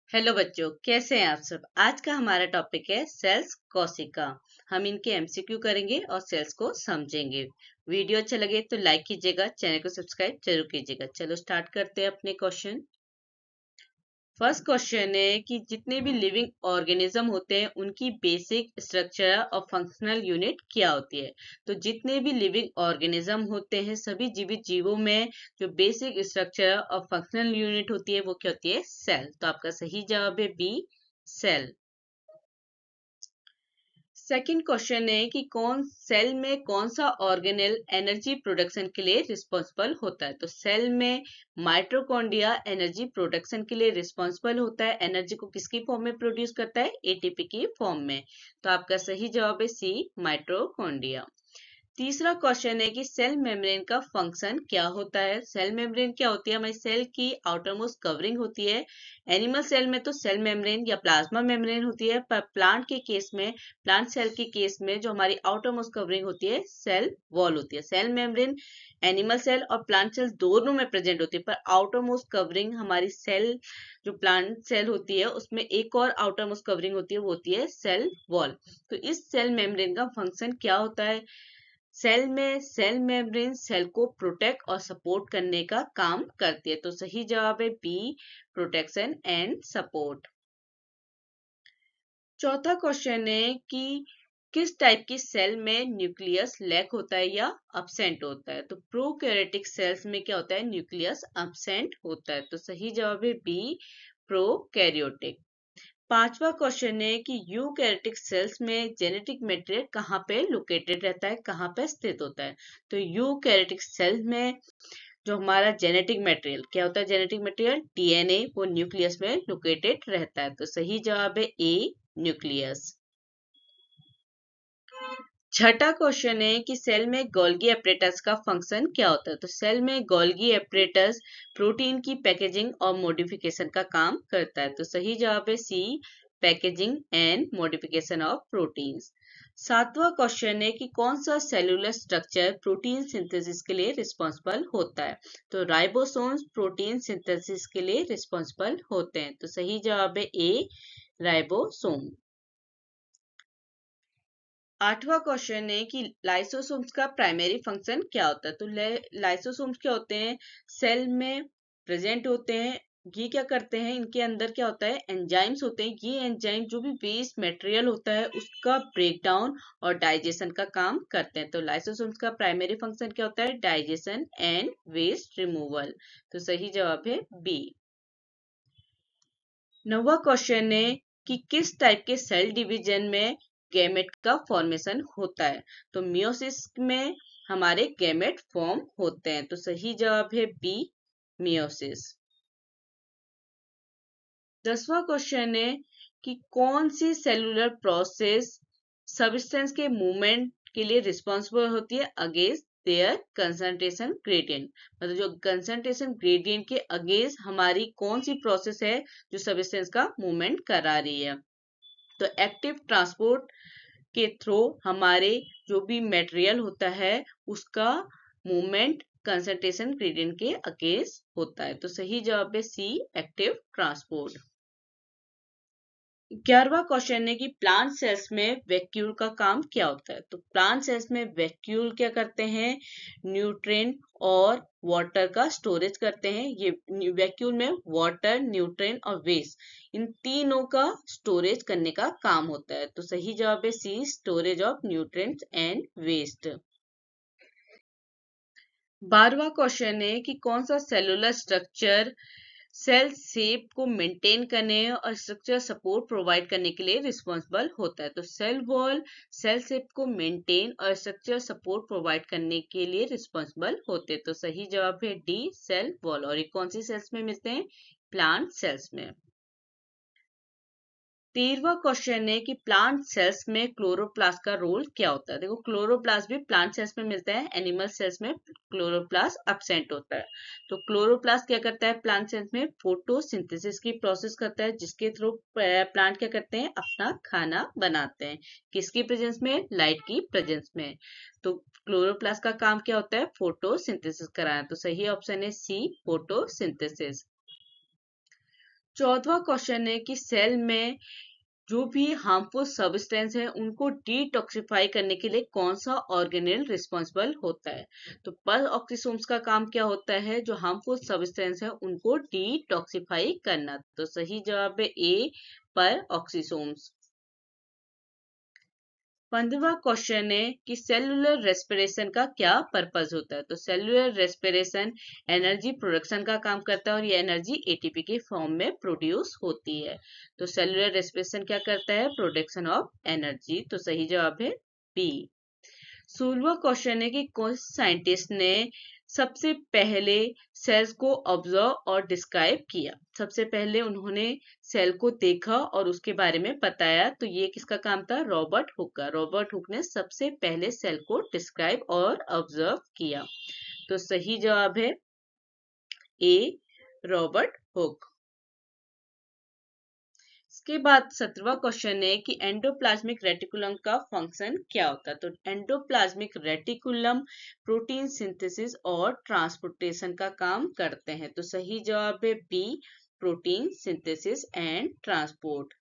Hello बच्चों, कैसे हैं आप सब। आज का हमारा टॉपिक है सेल्स कोशिका। हम इनके एमसीक्यू करेंगे और सेल्स को समझेंगे। वीडियो अच्छा लगे तो लाइक कीजिएगा, चैनल को सब्सक्राइब जरूर कीजिएगा। चलो स्टार्ट करते हैं अपने क्वेश्चन। फर्स्ट क्वेश्चन है कि जितने भी लिविंग ऑर्गेनिज्म होते हैं उनकी बेसिक स्ट्रक्चर और फंक्शनल यूनिट क्या होती है। तो जितने भी लिविंग ऑर्गेनिज्म होते हैं सभी जीवित जीवों में जो बेसिक स्ट्रक्चर और फंक्शनल यूनिट होती है वो क्या होती है, सेल। तो आपका सही जवाब है बी, सेल। सेकंड क्वेश्चन है कि कौन सेल में कौन सा ऑर्गेनेल एनर्जी प्रोडक्शन के लिए रिस्पॉन्सिबल होता है। तो सेल में माइटोकॉन्ड्रिया एनर्जी प्रोडक्शन के लिए रिस्पॉन्सिबल होता है। एनर्जी को किसकी फॉर्म में प्रोड्यूस करता है, एटीपी की फॉर्म में। तो आपका सही जवाब है सी, माइटोकॉन्ड्रिया। तीसरा क्वेश्चन है कि सेल मेम्ब्रेन का फंक्शन क्या होता है। सेल मेम्ब्रेन क्या होती है, हमारी सेल की आउटरमोस्ट कवरिंग होती है। एनिमल सेल में तो सेल मेम्ब्रेन या प्लाज्मा मेम्ब्रेन होती है, पर प्लांट के केस में, प्लांट सेल के केस में जो हमारी आउटरमोस्ट कवरिंग होती है सेल वॉल होती है। सेल मेम्ब्रेन एनिमल सेल और प्लांट सेल दोनों में प्रेजेंट होती है, पर आउटरमोस्ट कवरिंग हमारी सेल जो प्लांट सेल होती है उसमें एक और आउटरमोस्ट कवरिंग होती है, वो होती है सेल वॉल। तो इस सेल मेम्ब्रेन का फंक्शन क्या होता है। सेल में सेल मेम्ब्रेन सेल को प्रोटेक्ट और सपोर्ट करने का काम करती है। तो सही जवाब है बी, प्रोटेक्शन एंड सपोर्ट। चौथा क्वेश्चन है कि किस टाइप की सेल में न्यूक्लियस लैक होता है या अब्सेंट होता है। तो प्रोकैरियोटिक सेल्स में क्या होता है, न्यूक्लियस अब्सेंट होता है। तो सही जवाब है बी, प्रोकैरियोटिक। पांचवा क्वेश्चन है कि यूकैरियोटिक सेल्स में जेनेटिक मटेरियल कहाँ पे लोकेटेड रहता है, कहाँ पे स्थित होता है। तो यूकैरियोटिक सेल में जो हमारा जेनेटिक मटेरियल क्या होता है, जेनेटिक मटेरियल डीएनए, वो न्यूक्लियस में लोकेटेड रहता है। तो सही जवाब है ए, न्यूक्लियस। छठा क्वेश्चन है कि सेल में गोल्गी एपरेटस का फंक्शन क्या होता है। तो सेल में गोल्गी एपरेटस प्रोटीन की पैकेजिंग और मॉडिफिकेशन का काम करता है। तो सही जवाब है C, packaging and modification of proteins. सातवां क्वेश्चन है कि कौन सा सेलुलर स्ट्रक्चर प्रोटीन सिंथेसिस के लिए रिस्पॉन्सिबल होता है। तो राइबोसोम्स प्रोटीन सिंथेसिस के लिए रिस्पॉन्सिबल होते हैं। तो सही जवाब है ए, राइबोसोम। आठवां क्वेश्चन है कि लाइसोसोम्स का प्राइमरी फंक्शन क्या होता है। तो लाइसोसोम्स क्या होते हैं, सेल में प्रेजेंट होते हैं। ये क्या करते हैं, इनके अंदर क्या होता है, एंजाइम्स होते हैं। ये एंजाइम जो भी वेस्ट मटेरियल होता है उसका ब्रेक डाउन और डाइजेशन का काम करते हैं। तो लाइसोसोम्स का प्राइमरी फंक्शन क्या होता है, डाइजेशन एंड वेस्ट रिमूवल। तो सही जवाब है बी। नौवां क्वेश्चन है कि किस टाइप के सेल डिवीजन में गैमेट का फॉर्मेशन होता है। तो मियोसिस में हमारे गैमेट फॉर्म होते हैं। तो सही जवाब है बी, मियोसिस। 10वां क्वेश्चन है कि कौन सी सेलुलर प्रोसेस सब्सटेंस के मूवमेंट के लिए रिस्पॉन्सिबल होती है अगेंस्ट देयर कंसंट्रेशन ग्रेडियंट। मतलब जो कंसंट्रेशन ग्रेडियंट के अगेंस्ट हमारी कौन सी प्रोसेस है जो सब्सटेंस का मूवमेंट करा रही है। तो एक्टिव ट्रांसपोर्ट के थ्रू हमारे जो भी मटेरियल होता है उसका मूवमेंट कंसंट्रेशन ग्रेडियंट के अगेंस्ट होता है। तो सही जवाब है सी, एक्टिव ट्रांसपोर्ट। 11वां क्वेश्चन है कि प्लांट सेल्स में वैक्यूल का काम क्या होता है। तो प्लांट सेल्स में वैक्यूल क्या करते हैं, न्यूट्रिएंट और वाटर का स्टोरेज करते हैं। ये वैक्यूल में वाटर, न्यूट्रिएंट और वेस्ट, इन तीनों का स्टोरेज करने का काम होता है। तो सही जवाब है C, storage of nutrients and waste. 12वां क्वेश्चन है कि कौन सा सेलुलर स्ट्रक्चर सेल शेप को मेंटेन करने और स्ट्रक्चर सपोर्ट प्रोवाइड करने के लिए रिस्पॉन्सिबल होता है। तो सेल वॉल सेल शेप को मेंटेन और स्ट्रक्चर सपोर्ट प्रोवाइड करने के लिए रिस्पॉन्सिबल होते हैं। तो सही जवाब है डी, सेल वॉल। और ये कौन सी सेल्स में मिलते हैं, प्लांट सेल्स में। 13वां क्वेश्चन है कि प्लांट सेल्स में क्लोरोप्लास्ट का रोल क्या होता है। देखो क्लोरोप्लास्ट भी प्लांट सेल्स में मिलता है, एनिमल सेल्स में क्लोरोप्लास्ट अब्सेंट होता है। तो क्लोरोप्लास्ट क्या करता है, प्लांट सेल्स में फोटोसिंथेसिस की प्रोसेस करता है, जिसके थ्रू प्लांट क्या करते हैं, अपना खाना बनाते हैं। किसकी प्रेजेंस में, लाइट की प्रेजेंस में। तो क्लोरोप्लास्ट का काम क्या होता है, फोटोसिंथेसिस कराना। तो सही ऑप्शन है सी, फोटोसिंथेसिस। 14वां क्वेश्चन है कि सेल में जो भी हार्मफुल सब्सटेंस है उनको डिटॉक्सिफाई करने के लिए कौन सा ऑर्गेनेल रिस्पॉन्सिबल होता है। तो पर ऑक्सीसोम्स का काम क्या होता है, जो हार्मफुल सब्सटेंस है उनको डिटॉक्सिफाई करना। तो सही जवाब है ए, पर ऑक्सीसोम्स। 15वां क्वेश्चन है कि सेलुलर रेस्पिरेशन का क्या पर्पस होता है। तो सेलुलर रेस्पिरेशन एनर्जी प्रोडक्शन का काम करता है और ये एनर्जी एटीपी के फॉर्म में प्रोड्यूस होती है। तो सेलुलर रेस्पिरेशन क्या करता है, प्रोडक्शन ऑफ एनर्जी। तो सही जवाब है बी। 16वां क्वेश्चन है कि कौन से साइंटिस्ट ने सबसे पहले सेल्स को ऑब्जर्व और डिस्क्राइब किया। सबसे पहले उन्होंने सेल को देखा और उसके बारे में बताया। तो ये किसका काम था, रॉबर्ट हुक का। रॉबर्ट हुक ने सबसे पहले सेल को डिस्क्राइब और ऑब्जर्व किया। तो सही जवाब है ए, रॉबर्ट हुक। इसके बाद 17वां क्वेश्चन है कि एंडोप्लाज्मिक रेटिकुलम का फंक्शन क्या होता है। तो एंडोप्लाज्मिक रेटिकुलम प्रोटीन सिंथेसिस और ट्रांसपोर्टेशन का काम करते हैं। तो सही जवाब है B, protein synthesis and transport.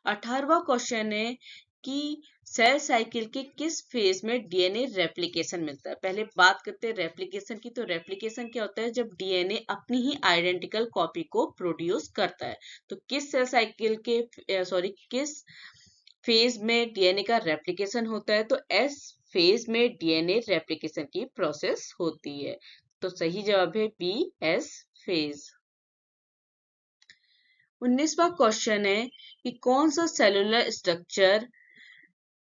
18वां क्वेश्चन है कि सेल साइकिल के किस फेज में डीएनए रेप्लिकेशन मिलता है। पहले बात करते हैं रेप्लिकेशन की। तो रेप्लिकेशन क्या होता है, जब डीएनए अपनी ही आइडेंटिकल कॉपी को प्रोड्यूस करता है। तो किस सेल साइकिल के किस फेज में डीएनए का रेप्लिकेशन होता है। तो एस फेज में डीएनए रेप्लिकेशन की प्रोसेस होती है। तो सही जवाब है बी, एस फेज। 19वां क्वेश्चन है कि कौन सा सेलुलर स्ट्रक्चर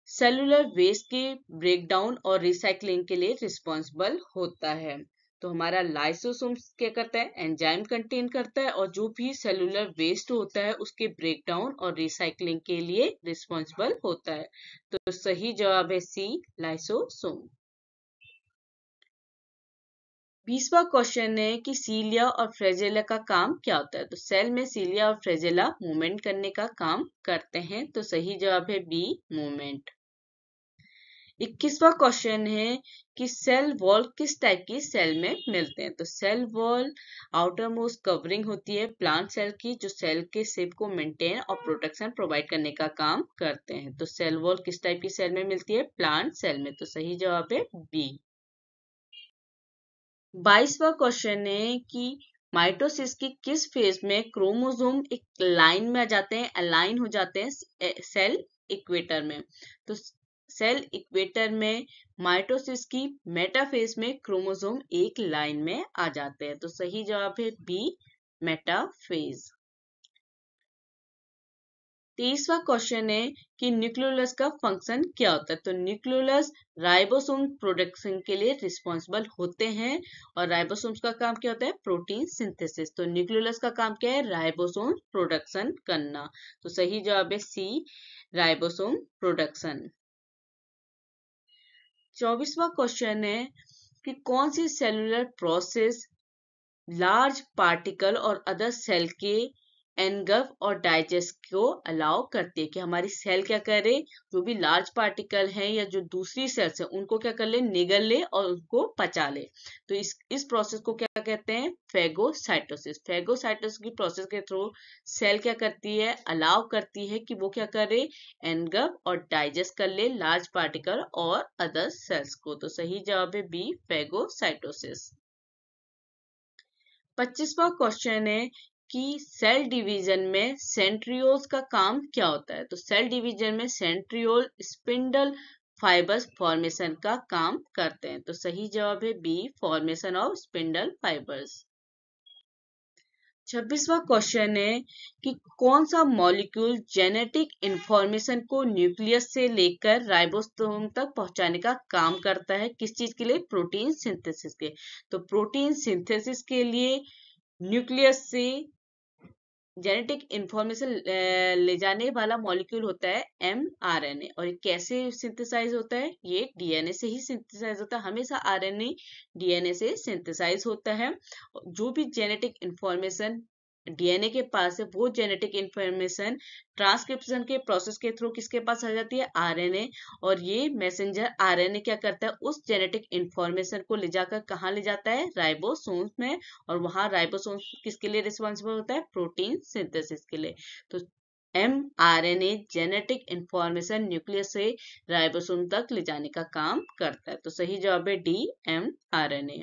सेलुलर वेस्ट के ब्रेकडाउन और रिसाइकलिंग के लिए रिस्पॉन्सिबल होता है। तो हमारा लाइसोसोम क्या करता है, एंजाइम कंटेन करता है और जो भी सेलुलर वेस्ट होता है उसके ब्रेकडाउन और रिसाइकलिंग के लिए रिस्पॉन्सिबल होता है। तो सही जवाब है सी, लाइसोसोम। 20वां क्वेश्चन है कि सीलिया और फ्लैजेला का काम क्या होता है। तो सेल में सीलिया और फ्लैजेला मूवमेंट करने का काम करते हैं। तो सही जवाब है बी, मूवमेंट। 21वां क्वेश्चन है कि सेल वॉल किस टाइप की सेल में मिलते हैं। तो cell wall outermost covering होती है प्लांट सेल की, जो सेल के शेप को मेंटेन और प्रोटेक्शन प्रोवाइड करने का काम करते हैं। तो सेल वॉल किस टाइप की सेल में मिलती है, प्लांट सेल में। तो सही जवाब है बी। 22वां क्वेश्चन है कि माइटोसिस की किस फेज में क्रोमोसोम एक लाइन में आ जाते हैं, अलाइन हो जाते हैं सेल इक्वेटर में। तो सेल इक्वेटर में माइटोसिस की मेटाफेज में क्रोमोसोम एक लाइन में आ जाते हैं। तो सही जवाब है बी, मेटाफेज। 23वां क्वेश्चन है कि न्यूक्लियोलस का फंक्शन क्या होता है। तो न्यूक्लियोलस राइबोसोम प्रोडक्शन के लिए रिस्पॉन्सिबल होते हैं और राइबोसोम्स का काम क्या होता है, प्रोटीन सिंथेसिस। तो न्यूक्लियोलस का काम क्या है, राइबोसोम प्रोडक्शन करना। तो सही जवाब है सी, राइबोसोम प्रोडक्शन। 24वां क्वेश्चन है कि कौन सी सेलुलर प्रोसेस लार्ज पार्टिकल और अदर सेल के एनगल्फ और डाइजेस्ट को अलाउ करती है। कि हमारी सेल क्या करे, जो भी लार्ज पार्टिकल है या जो दूसरी सेल्स है उनको क्या कर ले, निगल ले और उनको पचा ले। तो इस प्रोसेस को क्या कहते हैं, फेगोसाइटोसिस। फेगोसाइटोसिस की प्रोसेस के थ्रू सेल क्या करती है, अलाउ करती है कि वो क्या करे, एनगल्फ और डाइजेस्ट कर ले लार्ज पार्टिकल और अदर सेल्स को। तो सही जवाब है बी, फेगोसाइटोसिस। 25वां क्वेश्चन है कि सेल डिवीजन में सेंट्रियोल्स का काम क्या होता है। तो सेल डिवीजन में सेंट्रियोल स्पिंडल फाइबर्स फॉर्मेशन का काम करते हैं। तो सही जवाब है B, formation of spindle fibres. 26वां क्वेश्चन है कि कौन सा मॉलिक्यूल जेनेटिक इंफॉर्मेशन को न्यूक्लियस से लेकर राइबोसोम तक पहुंचाने का काम करता है, किस चीज के लिए, प्रोटीन सिंथेसिस के। तो प्रोटीन सिंथेसिस के लिए न्यूक्लियस से जेनेटिक इंफॉर्मेशन ले जाने वाला मॉलिक्यूल होता है mRNA। और ये कैसे सिंथेसाइज होता है, ये डीएनए से ही सिंथेसाइज होता है। हमेशा आरएनए डीएनए से सिंथेसाइज होता है। जो भी जेनेटिक इंफॉर्मेशन डीएनए के पास है वो जेनेटिक इंफॉर्मेशन ट्रांसक्रिप्शन के प्रोसेस के थ्रू किसके पास आ जाती है, आरएनए। और ये मैसेंजर आरएनए क्या करता है, उस जेनेटिक इंफॉर्मेशन को ले जाकर कहाँ ले जाता है, राइबोसोम्स में। और वहां राइबोसोम्स किसके लिए रिस्पॉन्सिबल होता है, प्रोटीन सिंथेसिस के लिए। तो mRNA जेनेटिक इंफॉर्मेशन न्यूक्लियस से राइबोसोम तक ले जाने का काम करता है। तो सही जवाब है डी, mRNA।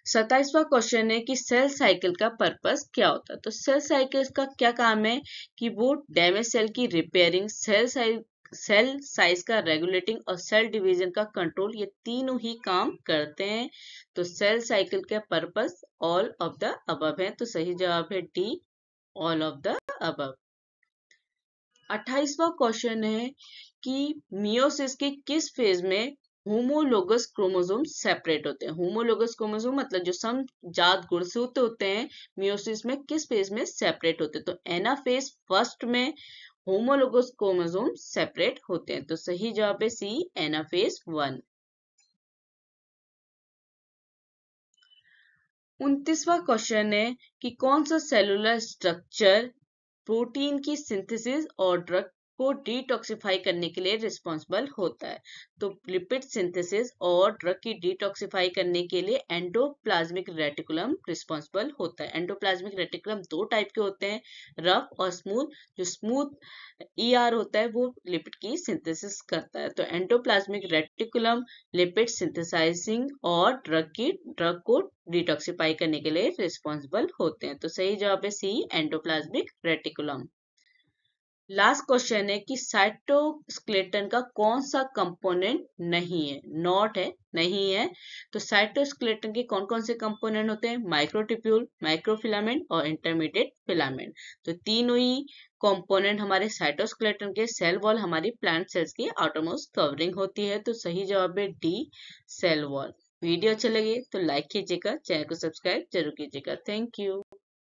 27वां क्वेश्चन है कि सेल साइकिल का पर्पस क्या होता है। तो सेल साइकिल का क्या काम है कि वो डैमेज सेल की रिपेयरिंग, सेल साइज का रेगुलेटिंग और सेल डिवीजन का कंट्रोल, ये तीनों ही काम करते हैं। तो सेल साइकिल का purpose all of the above है। तो सही जवाब है D, all of the above. 28वां क्वेश्चन है कि मियोसिस के किस फेज में होमोलोगस क्रोमोसोम सेपरेट होते हैं। होमोलोगस क्रोमोसोम मतलब जो समजात गुणसूत्र होते हैं, मियोसिस में किस फेज में सेपरेट होते हैं। तो एनाफेज फर्स्ट में होमोलोगस क्रोमोसोम सेपरेट होते हैं। तो सही जवाब है सी, एनाफेज 1। 29वां क्वेश्चन है कि कौन सा सेलुलर स्ट्रक्चर प्रोटीन की सिंथेसिस और ड्रग को डिटॉक्सिफाई करने के लिए रिस्पॉन्सिबल होता है। तो लिपिड सिंथेसिस और ड्रग की डिटॉक्सिफाई करने के लिए एंडोप्लाज्मिक रेटिकुलम रिस्पॉन्सिबल होता है। एंडोप्लाज्मिक रेटिकुलम दो टाइप के होते हैं, रफ और स्मूथ। जो स्मूथ ईआर होता है वो लिपिड की सिंथेसिस करता है। तो एंडोप्लाज्मिक रेटिकुलम लिपिड सिंथेसाइजिंग और ड्रग को डिटॉक्सिफाई करने के लिए रिस्पॉन्सिबल होते हैं। तो सही जवाब है सी, एंडोप्लाज्मिक रेटिकुलम। लास्ट क्वेश्चन है कि साइटोस्केलेटन का कौन सा कंपोनेंट नहीं है, नॉट है, नहीं है। तो साइटोस्केलेटन के कौन कौन से कंपोनेंट होते हैं, माइक्रोट्यूब्यूल, माइक्रोफिलामेंट और इंटरमीडिएट फिलामेंट। तो तीनों ही कंपोनेंट हमारे साइटोस्केलेटन के, सेल वॉल हमारी प्लांट सेल्स की आउटरमोस्ट कवरिंग होती है। तो सही जवाब है डी, सेल वॉल। वीडियो अच्छा लगे तो लाइक कीजिएगा, चैनल को सब्सक्राइब जरूर कीजिएगा। Thank you.